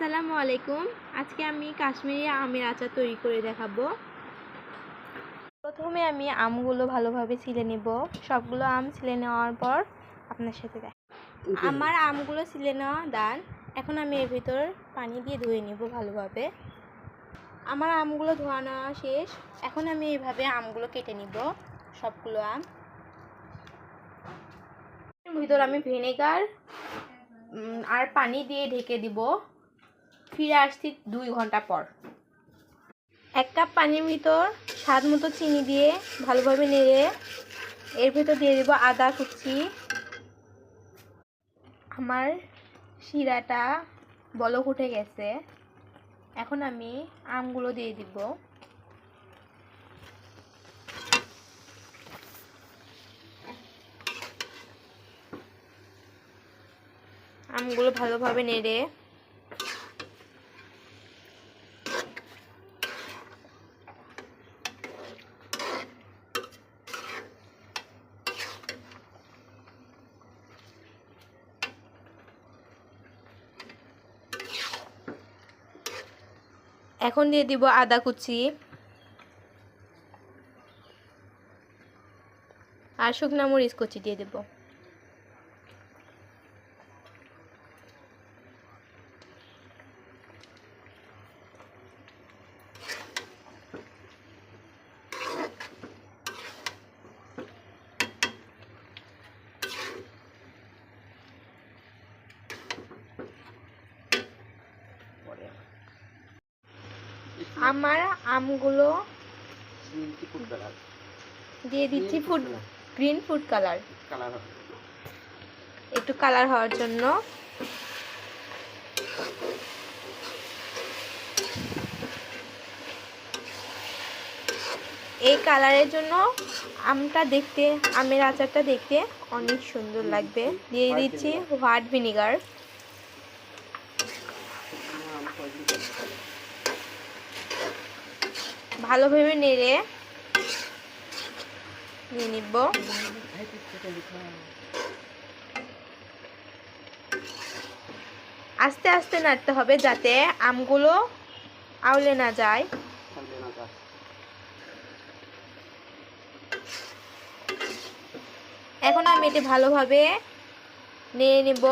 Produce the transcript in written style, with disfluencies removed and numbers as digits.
আসসালামু আলাইকুম। আজকে আমি কাশ্মীরি আমের আচার তৈরি করে দেখাবো। প্রথমে আমি আমগুলো ভালোভাবে ছিলে নেব। সবগুলো আম ছিলে নেওয়ার পর আপনার সাথে আমার আমগুলো ছিলে নেওয়া ডান। এখন আমি এর ভিতর পানি দিয়ে ধুয়ে নেব ভালোভাবে। আমার আমগুলো ধোয়া নেওয়া শেষ। এখন আমি এইভাবে আমগুলো কেটে নিব, সবগুলো আম। এর ভিতর আমি ভিনেগার আর পানি দিয়ে ঢেকে দিব। ফিরে আসছি 2 ঘন্টা পর। 1 কাপ পানির ভিতর স্বাদ মতো চিনি দিয়ে ভালোভাবে নেড়ে এর ভিতর দিয়ে দেব আদা কুচি। আমার শিরাটা বলক উঠে গেছে। এখন আমি আমগুলো দিয়ে দিব। আমগুলো ভালোভাবে নেড়ে এখন দিয়ে দিব আদা কুচি আর শুকনো মরিচ কুচি দিয়ে দেব। আমার আমগুলো দিয়ে দিচ্ছি গ্রিন ফুড কালার, একটু কালার হওয়ার জন্য। এই কালারের জন্য আমের আচারটা দেখতে অনেক সুন্দর লাগবে। দিয়ে দিচ্ছি হোয়াইট ভিনেগার। ভালোভাবে নেড়ে নিয়ে নিব। আস্তে আস্তে নাড়তে হবে যাতে আমগুলো আউলে না যায়। এখন আমি এটি ভালোভাবে নেড়ে নেব।